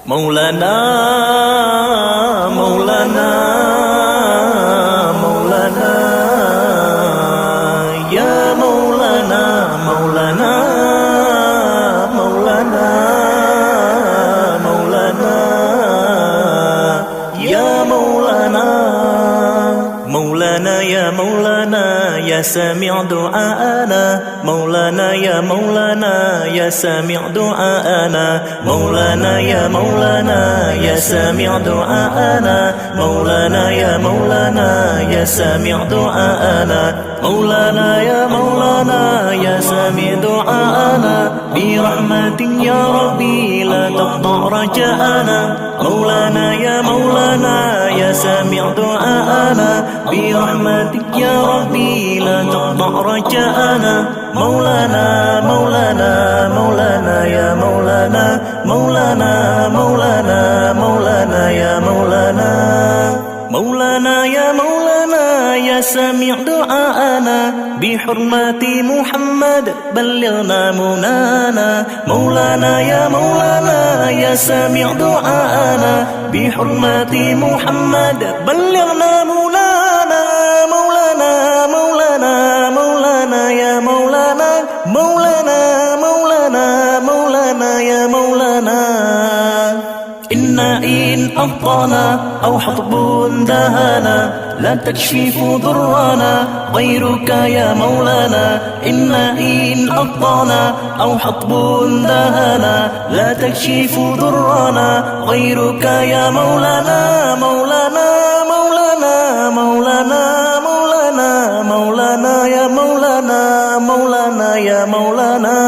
مولانا مولانا مولانا يا مولانا مولانا مولانا مولانا يا مولانا مولانا يا مولانا يا سامع دعاءنا مولانا يا مولانا يا سامع دعاءنا مولانا يا مولانا يا سامع دعاءنا مولانا يا مولانا يا سامع دعاءنا مولانا يا مولانا يا سامع دعاءنا برحمة يا ربي لا تقطع رجاءنا مولانا يا مولانا يا سامع دعاءنا برحمتك يا ربي لا تقطع رجاءنا مولانا مولانا مولانا يا مولانا مولانا مولانا مولانا يا مولانا مولانا يا مولانا يا سامع دعاءنا بحرمة محمد بلغنا منانا مولانا يا مولانا يا سامع دعاءنا بحرمة محمد بلغنا منانا مولانا مولانا مولانا يا مولانا مولانا مولانا مولانا يا مولانا إن أبطانا أو حطب دهانا لا تكشف ضرنا غيرك يا مولانا إن أبطانا أو حطب دهانا لا تكشف ضرنا غيرك يا مولانا مولانا مولانا مولانا مولانا مولانا يا مولانا مولانا يا مولانا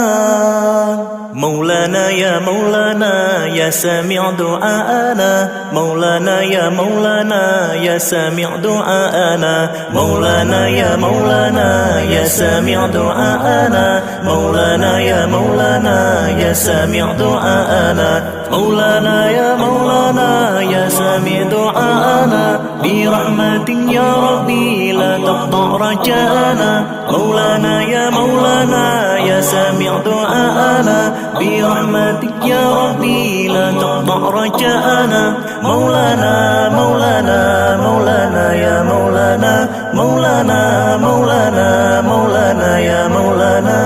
مولانا يا مولانا يا سامع دعاءنا مولانا يا مولانا يا سامع دعاءنا مولانا يا مولانا يا سامع دعاءنا مولانا يا مولانا يا سامع دعاءنا مولانا يا مولانا يا سامع دعاءنا برحمة يا ربي لا تقطع رجاءنا مولانا يا مولانا يا سامع دعاءنا برحمتك يا ربي لا تقطع رجاءنا مولانا مولانا مولانا يا مولانا مولانا مولانا مولانا يا مولانا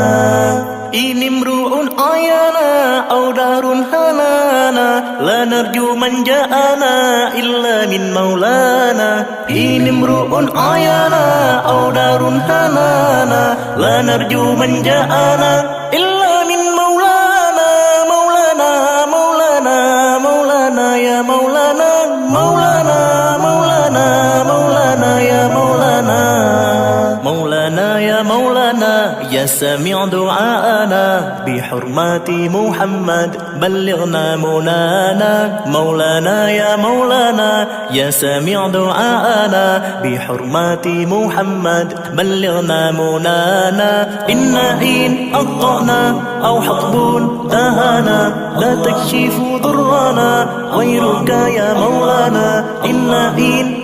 إن امرؤ عيانا أو دار هنانا لا نرجو من جاءنا إلا من مولانا إن امرؤ عيانا أو دار هنانا لا نرجو من جاءنا إلا من مولانا مولانا مولانا مولانا يا مولانا مولانا مولانا مولانا يا مولانا مولانا يا مولانا يا سامع دعاءنا بحرمات محمد بلغنا منانا مولانا يا مولانا يا سامع دعاءنا بحرمات محمد بلغنا منانا إن أخطأنا أو حطب دهانا لا تكشف ضرنا غيرك يا مولانا إن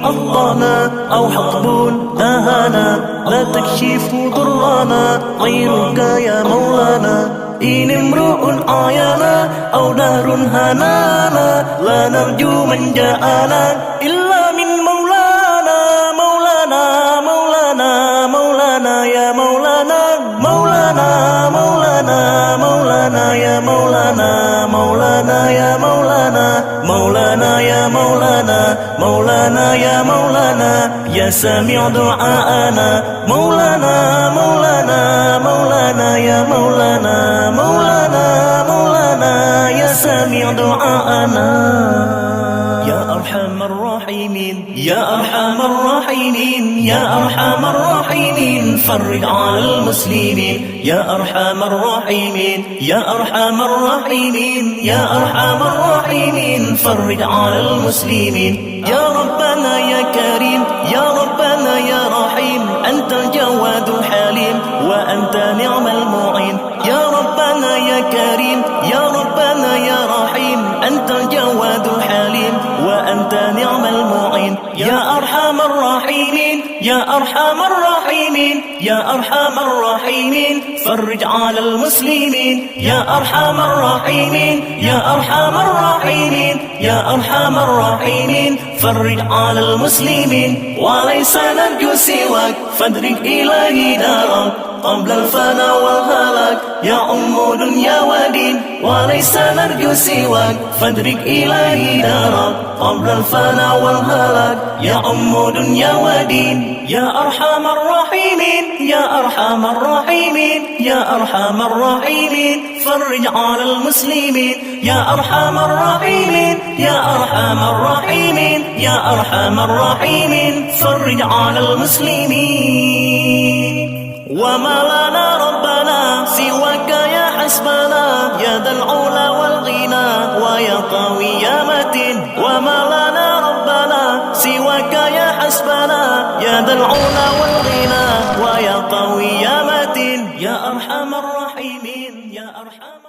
أخطأنا أو حطب دهانا لا تكشف ضرنا غيرك يا مولانا إن امرؤ عيانا أو دار هنانا لا نرجو من جاءنا إلا من مولانا مولانا مولانا مولانا يا مولانا مولانا مولانا مولانا يا مولانا مولانا يا مولانا مولانا يا مولانا مولانا يا مولانا يا سامع دعاءنا مولانا مولانا مولانا يا مولانا مولانا مولانا يا سامع دعاءنا يا أرحم الراحمين يا أرحم الراحمين يا أرحم الراحمين فرج على المسلمين يا أرحم الراحمين يا أرحم الراحمين يا أرحم الراحمين فرج على المسلمين يا ربنا يا كريم يا ربنا يا رحيم أنت الجواد الحليم وأنت نعم المعين يا ربنا يا كريم يا ربنا يا رحيم أنت الجواد الحليم وأنت نعم المعين يا أرحم الراحمين يا أرحم الراحمين يا أرحم الراحمين فرج على المسلمين يا أرحم الراحمين يا أرحم الراحمين يا أرحم الراحمين فرج على المسلمين وليس نرجو سواك فادرك إلهي دارك قبل الفناء والهلاك يا أم دنيا ودين وليس نرجو سواك فادرك إلهي دارك قبل الفناء والهلاك يا أم دنيا ودين يا أرحم الراحمين يا أرحم الراحمين يا أرحم الراحمين فرج على المسلمين يا أرحم الراحمين يا أرحم الراحمين يا أرحم الراحمين فرج على المسلمين وما لنا ربنا سواك يا حسبنا يا ذا العلا والغنى ويا قوي يا متين وما لنا ربنا سواك يا حسبنا يا ذا العلا والغنى ويا قوي يا متين يا أرحم الراحمين يا أرحم